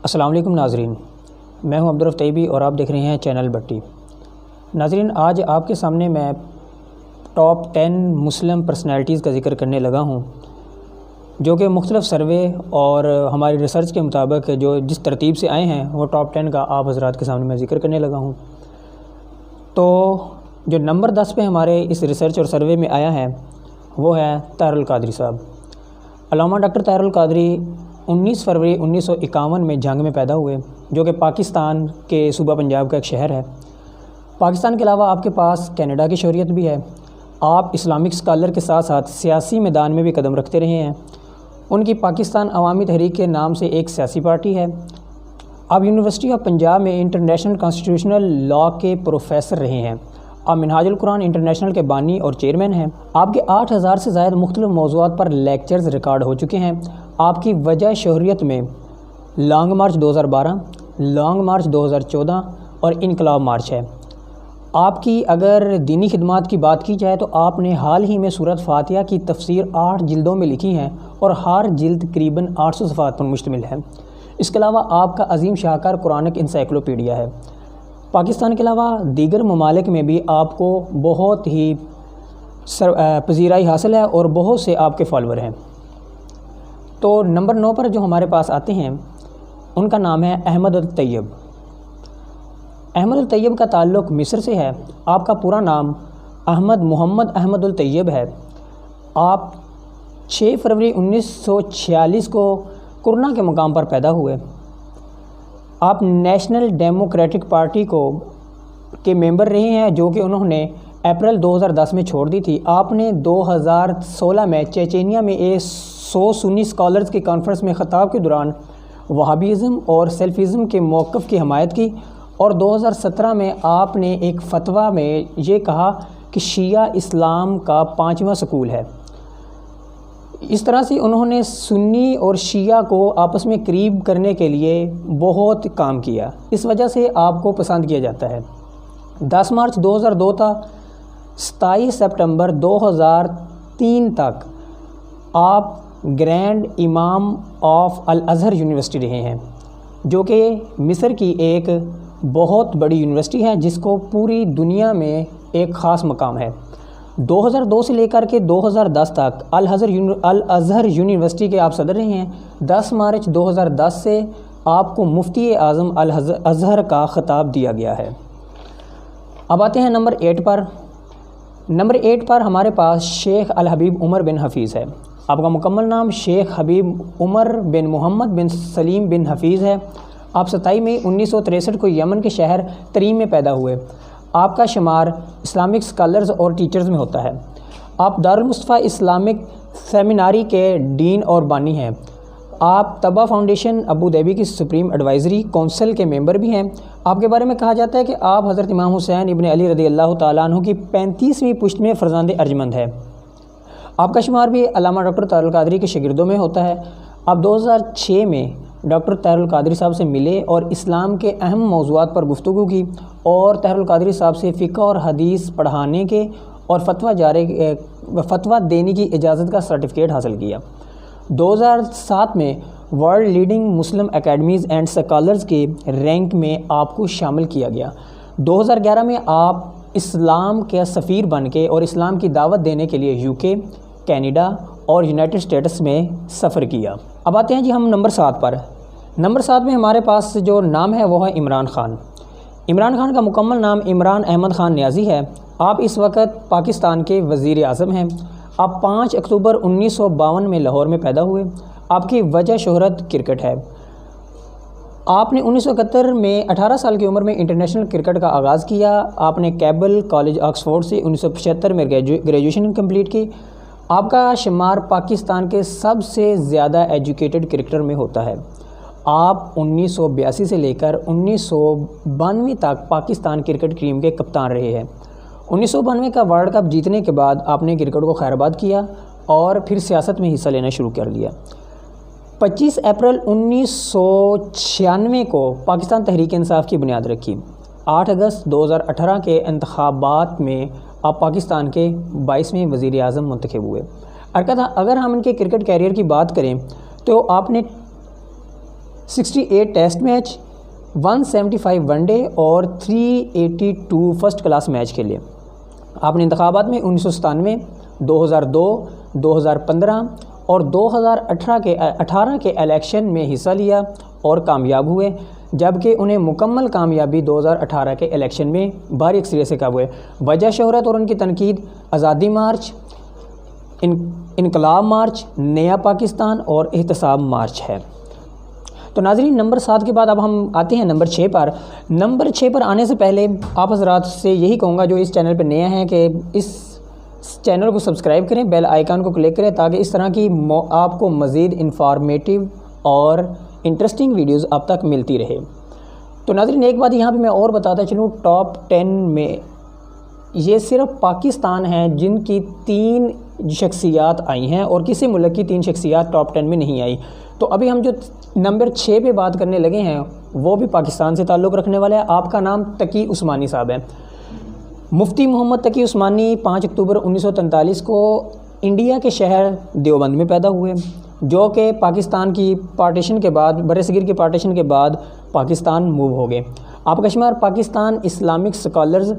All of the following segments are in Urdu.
السلام علیکم ناظرین، میں ہوں عبدالرف طیبی اور آپ دیکھ رہے ہیں چینل بٹی۔ ناظرین، آج آپ کے سامنے میں ٹاپ 10 مسلم پرسنالٹیز کا ذکر کرنے لگا ہوں، جو کہ مختلف سروے اور ہماری ریسرچ کے مطابق جس ترتیب سے آئے ہیں وہ ٹاپ 10 کا آپ حضرات کے سامنے میں ذکر کرنے لگا ہوں۔ تو جو نمبر 10 پہ ہمارے اس ریسرچ اور سروے میں آیا ہے وہ ہے طاہر القادری صاحب۔ علامہ ڈاکٹر طاہر القادری 19 فروری 1951 میں جھنگ میں پیدا ہوئے، جو کہ پاکستان کے صوبہ پنجاب کا ایک شہر ہے۔ پاکستان کے علاوہ آپ کے پاس کینیڈا کی شہریت بھی ہے۔ آپ اسلامک اسکالر کے ساتھ ساتھ سیاسی میدان میں بھی قدم رکھتے رہے ہیں۔ ان کی پاکستان عوامی تحریک کے نام سے ایک سیاسی پارٹی ہے۔ آپ یونیورسٹی آف پنجاب میں انٹرنیشنل کانسٹیٹیوشنل لاء کے پروفیسر رہے ہیں۔ آپ منہاج القرآن انٹرنیشنل کے بانی اور چیئرمین ہیں۔ آپ کے 8000 سے زائد مختلف موضوعات پر لیکچرز ریکارڈ ہو چکے ہیں۔ آپ کی وجہ شہریت میں لانگ مارچ 2012، لانگ مارچ 2014 اور انقلاب مارچ ہے۔ آپ کی اگر دینی خدمات کی بات کی جائے تو آپ نے حال ہی میں سورۃ فاتحہ کی تفسیر 8 جلدوں میں لکھی ہیں اور ہر جلد تقریباً 800 صفحات پر مشتمل ہے۔ اس کے علاوہ آپ کا عظیم شاہکار قرآنک انسائکلوپیڈیا ہے۔ پاکستان کے علاوہ دیگر ممالک میں بھی آپ کو بہت ہی پذیرائی حاصل ہے اور بہت سے آپ کے فالوور ہیں۔ تو نمبر 9 پر جو ہمارے پاس آتے ہیں ان کا نام ہے احمد الطیب۔ احمد الطیب کا تعلق مصر سے ہے۔ آپ کا پورا نام احمد محمد احمد الطیب ہے۔ آپ 6 فروری 1946 کو کرنا کے مقام پر پیدا ہوئے۔ آپ نیشنل ڈیموکریٹک پارٹی کے ممبر رہے ہیں، جو کہ انہوں نے اپریل 2010 میں چھوڑ دی تھی۔ آپ نے 2016 میں چیچینیا میں 100 سنی اسکالرز کی کانفرنس میں خطاب کے دوران وہابیزم اور سیلفزم کے موقف کی حمایت کی، اور 2017 میں آپ نے ایک فتویٰ میں یہ کہا کہ شیعہ اسلام کا 5واں سکول ہے۔ اس طرح سے انہوں نے سنی اور شیعہ کو آپس میں قریب کرنے کے لیے بہت کام کیا، اس وجہ سے آپ کو پسند کیا جاتا ہے۔ 10 مارچ 2002 تا 27 سپٹمبر 2003 تک آپ گرینڈ امام آف الازہر یونیورسٹی رہے ہیں، جو کہ مصر کی ایک بہت بڑی یونیورسٹی ہے جس کو پوری دنیا میں ایک خاص مقام ہے۔ 2002 سے لے کر کے 2010 تک الازہر یونیورسٹی کے آپ صدر رہے ہیں۔ 10 مارچ 2010 سے آپ کو مفتی اعظم الازہر کا خطاب دیا گیا ہے۔ اب آتے ہیں نمبر 8 پر۔ نمبر 8 پر ہمارے پاس شیخ الحبیب عمر بن حفیظ ہے۔ آپ کا مکمل نام شیخ حبیب عمر بن محمد بن سلیم بن حفیظ ہے۔ آپ 27 مئی 1963 کو یمن کے شہر تریم میں پیدا ہوئے۔ آپ کا شمار اسلامک اسکالرز اور ٹیچرز میں ہوتا ہے۔ آپ دارالمصطفیٰ اسلامک سیمیناری کے ڈین اور بانی ہیں۔ آپ طبع فاؤنڈیشن ابو ظبی کی سپریم ایڈوائزری کونسل کے ممبر بھی ہیں۔ آپ کے بارے میں کہا جاتا ہے کہ آپ حضرت امام حسین ابن علی رضی اللہ تعالیٰ عنہ کی 35ویں پشت میں فرزند ارجمند ہے۔ آپ کا شمار بھی علامہ ڈاکٹر طاہر القادری کے شاگردوں میں ہوتا ہے۔ آپ 2006 میں ڈاکٹر طاہر القادری صاحب سے ملے اور اسلام کے اہم موضوعات پر گفتگو کی، اور طاہر القادری صاحب سے فقہ اور حدیث پڑھانے کے اور فتویٰ دینے کی اجازت کا سرٹیفکیٹ حاصل کیا۔ 2007 میں world leading Muslim academies and scholars کے رینک میں آپ کو شامل کیا گیا۔ 2011 میں آپ اسلام کے سفیر بن کے اور اسلام کی دعوت دینے کے لیے UK، کینیڈا اور یونائٹڈ اسٹیٹس میں سفر کیا۔ اب آتے ہیں جی ہم نمبر 7 پر۔ نمبر 7 میں ہمارے پاس جو نام ہے وہ ہے عمران خان۔ عمران خان کا مکمل نام عمران احمد خان نیازی ہے۔ آپ اس وقت پاکستان کے وزیر اعظم ہیں۔ آپ 5 اکتوبر 1952 میں لاہور میں پیدا ہوئے۔ آپ کی وجہ شہرت کرکٹ ہے۔ آپ نے 1971 میں 18 سال کی عمر میں انٹرنیشنل کرکٹ کا آغاز کیا۔ آپ نے کیبل کالج آکسفورڈ سے 1975 میں گریجویشن کمپلیٹ کی۔ آپ کا شمار پاکستان کے سب سے زیادہ ایجوکیٹڈ کرکٹر میں ہوتا ہے۔ آپ 1982 سے لے کر 1992 تک پاکستان کرکٹ ٹیم کے کپتان رہے ہیں۔ 1992 کا ورلڈ کپ جیتنے کے بعد آپ نے کرکٹ کو خیرآباد کیا اور پھر سیاست میں حصہ لینا شروع کر دیا۔ 25 اپریل 1996 کو پاکستان تحریک انصاف کی بنیاد رکھی۔ 8 اگست 2018 کے انتخابات میں آپ پاکستان کے 22ویں وزیر اعظم منتخب ہوئے۔ اگر ہم ان کے کرکٹ کیریئر کی بات کریں تو آپ نے 68 ٹیسٹ میچ، 175 ون ڈے اور 382 فرسٹ کلاس میچ کھیلے۔ آپ نے انتخابات میں 1997، 2002، 2015 اور 2018 کے الیکشن میں حصہ لیا اور کامیاب ہوئے، جبکہ انہیں مکمل کامیابی 2018 کے الیکشن میں بھاری اکثریت سے قابو ہوئے۔ وجہ شہرت اور ان کی تنقید آزادی مارچ، انقلاب مارچ، نیا پاکستان اور احتساب مارچ ہے۔ تو ناظرین، نمبر 7 کے بعد اب ہم آتے ہیں نمبر 6 پر۔ نمبر 6 پر آنے سے پہلے آپ حضرات سے یہی کہوں گا جو اس چینل پہ نیا ہیں کہ اس چینل کو سبسکرائب کریں، بیل آئیکن کو کلک کریں تاکہ اس طرح کی آپ کو مزید انفارمیٹیو اور انٹرسٹنگ ویڈیوز آپ تک ملتی رہے۔ تو ناظرین، ایک بات یہاں پہ میں اور بتاتا چلوں، ٹاپ 10 میں یہ صرف پاکستان ہیں جن کی 3 شخصیات آئی ہیں اور کسی ملک کی 3 شخصیات ٹاپ 10 میں نہیں آئی۔ تو ابھی ہم جو نمبر 6 پہ بات کرنے لگے ہیں وہ بھی پاکستان سے تعلق رکھنے والا ہے۔ آپ کا نام تقی عثمانی صاحب ہے۔ مفتی محمد تقی عثمانی 5 اکتوبر 1943 کو انڈیا کے شہر دیوبند میں پیدا ہوئے، جو کہ پاکستان کی پارٹیشن کے بعد، برصغیر کی پارٹیشن کے بعد پاکستان موو ہو گئے۔ آپ کا شمار پاکستان اسلامک اسکالرز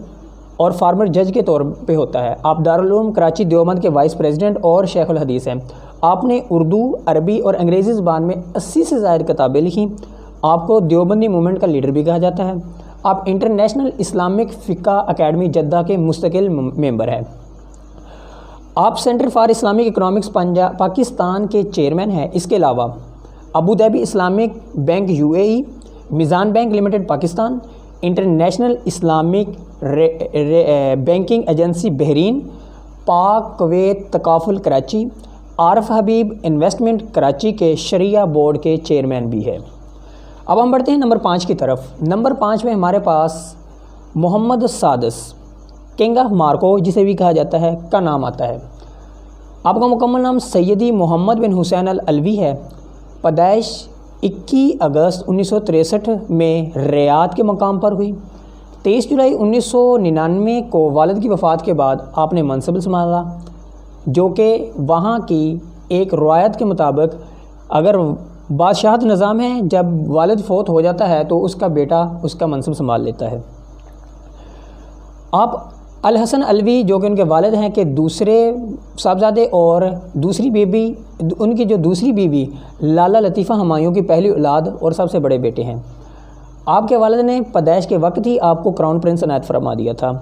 اور فارمر جج کے طور پہ ہوتا ہے۔ آپ دارالعلوم کراچی دیوبند کے وائس پریزیڈنٹ اور شیخ الحدیث ہیں۔ آپ نے اردو، عربی اور انگریزی زبان میں 80 سے زائد کتابیں لکھیں۔ آپ کو دیوبندی موومنٹ کا لیڈر بھی کہا جاتا ہے۔ آپ انٹرنیشنل اسلامک فقہ اکیڈمی جدہ کے مستقل ممبر ہیں۔ آپ centre for Islamic economics Pakistan کے چیئرمین ہیں۔ اس کے علاوہ ابوظہبی اسلامک بینک UAE، میزان bank limited Pakistan, international Islamic banking agency Bahrain, پاک کویت تکافل کراچی، عارف حبیب انویسٹمنٹ کراچی کے شریعہ بورڈ کے چیئرمین بھی ہے۔ اب ہم بڑھتے ہیں نمبر 5 کی طرف۔ نمبر 5 میں ہمارے پاس محمد السادس، کنگ آف مارکو جسے بھی کہا جاتا ہے، کا نام آتا ہے۔ آپ کا مکمل نام سیدی محمد بن حسین العلوی ہے۔ پیدائش 21 اگست 1963 میں ریاض کے مقام پر ہوئی۔ 23 جولائی 1999 کو والد کی وفات کے بعد آپ نے منصب سنبھالا، جو کہ وہاں کی ایک روایت کے مطابق اگر بادشاہت نظام ہے، جب والد فوت ہو جاتا ہے تو اس کا بیٹا اس کا منصب سنبھال لیتا ہے۔ آپ الحسن علوی جو کہ ان کے والد ہیں کہ دوسرے صاحبزادے اور دوسری بیوی، ان کی جو دوسری بیوی لالا لطیفہ ہمایوں کی پہلی اولاد اور سب سے بڑے بیٹے ہیں۔ آپ کے والد نے پیدائش کے وقت ہی آپ کو کراؤن پرنس عنایت فرما دیا تھا۔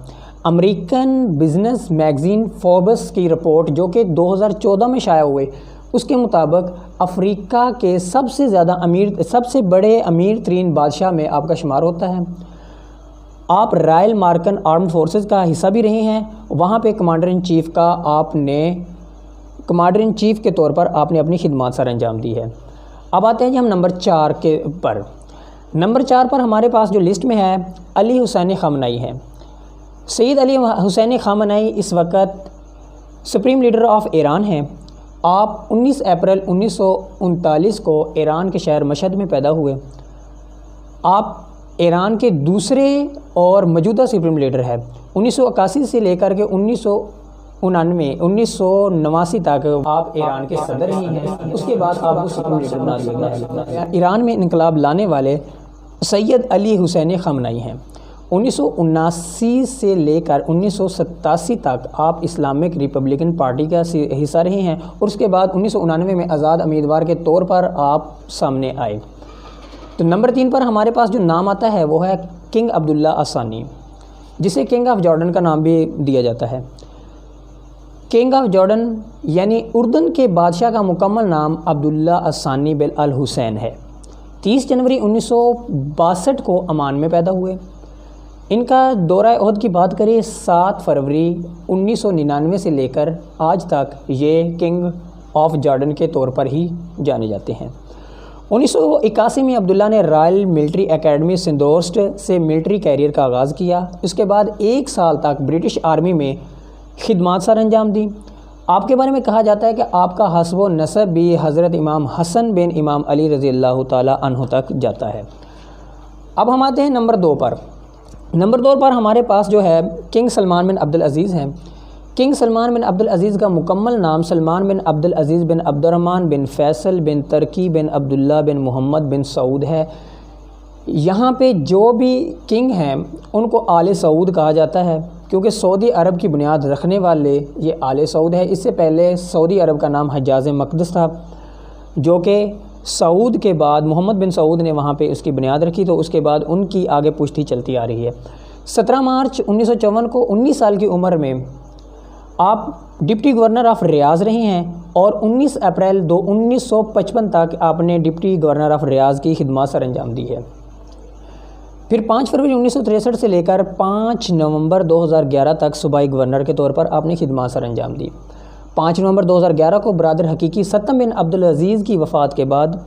امریکن بزنس میگزین فوربس کی رپورٹ جو کہ 2014 میں شائع ہوئے، اس کے مطابق افریقہ کے سب سے بڑے امیر ترین بادشاہ میں آپ کا شمار ہوتا ہے۔ آپ رائل مارکن آرمڈ فورسز کا حصہ بھی رہے ہیں، وہاں پہ کمانڈر ان چیف کے طور پر آپ نے اپنی خدمات سر انجام دی ہے۔ اب آتے ہیں جی ہم نمبر 4 کے پر۔ نمبر 4 پر ہمارے پاس جو لسٹ میں ہے علی حسین خامنئی ہے۔ سید علی حسین خامنئی اس وقت سپریم لیڈر آف ایران ہیں۔ آپ 19 اپریل 1939 کو ایران کے شہر مشہد میں پیدا ہوئے۔ آپ ایران کے دوسرے اور موجودہ سپریم لیڈر ہے۔ 1981 سے لے کر کے 1989 تک آپ ایران کے صدر ہی ہیں۔ اس کے بعد آپ کو سپریم لیڈر بنا دیا گیا ہے۔ ایران میں انقلاب لانے والے سید علی حسین خامنئی ہیں۔ 1979 سے لے کر 1987 تک آپ اسلامک ریپبلکن پارٹی کا حصہ رہے ہیں اور اس کے بعد 1999 میں آزاد امیدوار کے طور پر آپ سامنے آئے۔ تو نمبر 3 پر ہمارے پاس جو نام آتا ہے وہ ہے کنگ عبداللہ الثانی، جسے کنگ آف جارڈن کا نام بھی دیا جاتا ہے۔ کنگ آف جارڈن یعنی اردن کے بادشاہ کا مکمل نام عبداللہ الثانی بن الحسین ہے۔ 30 جنوری 1962 کو عمان میں پیدا ہوئے۔ ان کا دورہ عہد کی بات کریں 7 فروری 1999 سے لے کر آج تک یہ کنگ آف جارڈن کے طور پر ہی جانے جاتے ہیں۔ 1981 میں عبداللہ نے رائل ملٹری اکیڈمی سندوسٹ سے ملٹری کیریئر کا آغاز کیا۔ اس کے بعد 1 سال تک برٹش آرمی میں خدمات سر انجام دی۔ آپ کے بارے میں کہا جاتا ہے کہ آپ کا حسب و نسب بھی حضرت امام حسن بن امام علی رضی اللہ تعالی عنہ تک جاتا ہے۔ اب ہم آتے ہیں نمبر 2 پر۔ نمبر 2 پر ہمارے پاس جو ہے کنگ سلمان بن عبدالعزیز ہیں۔ کنگ سلمان بن عبد العزیز کا مکمل نام سلمان بن عبد العزیز بن عبد الرحمن بن فیصل بن ترکی بن عبداللہ بن محمد بن سعود ہے۔ یہاں پہ جو بھی کنگ ہیں ان کو آل سعود کہا جاتا ہے، کیونکہ سعودی عرب کی بنیاد رکھنے والے یہ آل سعود ہے۔ اس سے پہلے سعودی عرب کا نام حجاز مقدس تھا، جو کہ سعود کے بعد محمد بن سعود نے وہاں پہ اس کی بنیاد رکھی، تو اس کے بعد ان کی آگے پشتی چلتی آ رہی ہے۔ 17 مارچ 1954 کو 19 سال کی عمر میں آپ ڈپٹی گورنر آف ریاض رہے ہیں، اور 19 اپریل 1955 تک آپ نے ڈپٹی گورنر آف ریاض کی خدمات سر انجام دی ہے۔ پھر 5 فروری 1963 سے لے کر 5 نومبر 2011 تک صوبائی گورنر کے طور پر آپ نے خدمات سر انجام دی۔ 5 نومبر 2011 کو برادر حقیقی ستم بن عبد العزیز کی وفات کے بعد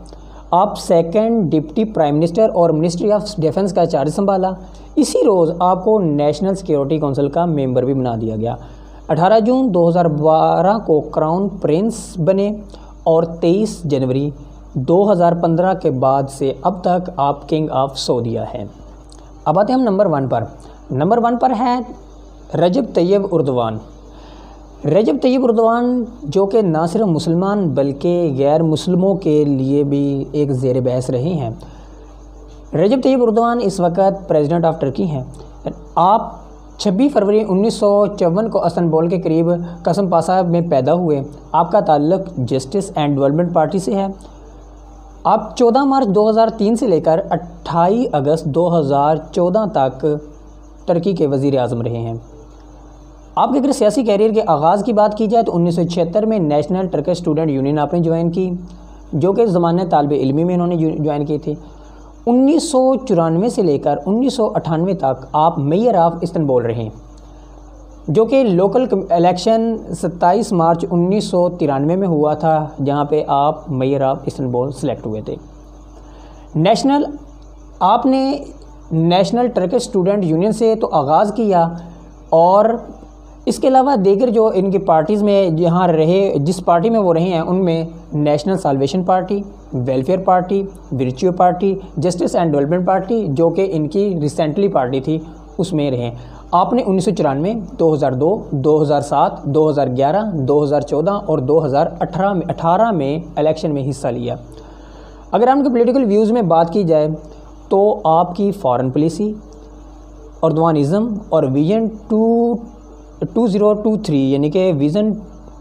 آپ سیکنڈ ڈپٹی پرائم منسٹر اور منسٹری آف ڈیفنس کا چارج سنبھالا۔ اسی روز آپ کو نیشنل سیکیورٹی کونسل کا ممبر بھی بنا دیا گیا۔ 18 جون 2012 کو کراؤن پرنس بنے، اور 23 جنوری 2015 کے بعد سے اب تک آپ کنگ آف سعودیہ ہیں۔ اب آتے ہیں ہم نمبر 1 پر۔ نمبر 1 پر ہے رجب طیب اردوان۔ رجب طیب اردوان جو کہ نہ صرف مسلمان بلکہ غیر مسلموں کے لیے بھی ایک زیر بحث رہے ہیں۔ رجب طیب اردوان اس وقت پریزیڈنٹ آف ٹرکی ہیں۔ آپ 26 فروری 1954 کو استنبول کے قریب قسم پاسا میں پیدا ہوئے۔ آپ کا تعلق جسٹس اینڈ ڈیولپمنٹ پارٹی سے ہے۔ آپ 14 مارچ 2003 سے لے کر 28 اگست 2014 تک ترکی کے وزیر اعظم رہے ہیں۔ آپ کے اگر سیاسی کیریئر کے آغاز کی بات کی جائے تو 1976 میں نیشنل ٹرکش اسٹوڈنٹ یونین آپ نے جوائن کی، جو کہ زمانہ طالب علمی میں انہوں نے جوائن کی تھی۔ 1994 سے لے کر 1998 تک آپ میئر آف استنبول رہے، جو کہ لوکل الیکشن 27 مارچ 1993 میں ہوا تھا، جہاں پہ آپ میئر آف استنبول سلیکٹ ہوئے تھے۔ آپ نے نیشنل ٹرکش اسٹوڈنٹ یونین سے تو آغاز کیا، اور اس کے علاوہ دیگر جو ان کی پارٹیز میں جہاں رہے، جس پارٹی میں وہ رہے ہیں، ان میں national salvation party, welfare party, virtue party, justice and development party, جو کہ ان کی ریسنٹلی پارٹی تھی، اس میں رہے۔ آپ نے 1994، 2002، 2007، 2011، 2014 اور 2018 میں الیکشن میں حصہ لیا۔ اگر آپ کے پولیٹیکل ویوز میں بات کی جائے تو آپ کی فارن پالیسی، اردوانزم اور ویژن 2023 یعنی کہ ویژن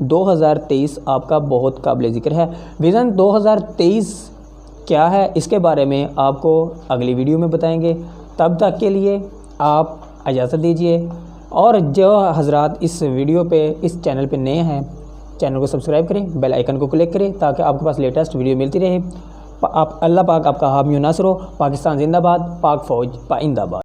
2023 آپ کا بہت قابل ذکر ہے۔ ویژن 2023 کیا ہے، اس کے بارے میں آپ کو اگلی ویڈیو میں بتائیں گے۔ تب تک کے لیے آپ اجازت دیجیے، اور جو حضرات اس ویڈیو پہ اس چینل پہ نئے ہیں، چینل کو سبسکرائب کریں، بیل آئیکن کو کلک کریں تاکہ آپ کے پاس لیٹسٹ ویڈیو ملتی رہے۔ اللہ پاک آپ کا حامی و ناصر ہو۔ پاکستان زندہ باد، پاک فوج پائندہ باد۔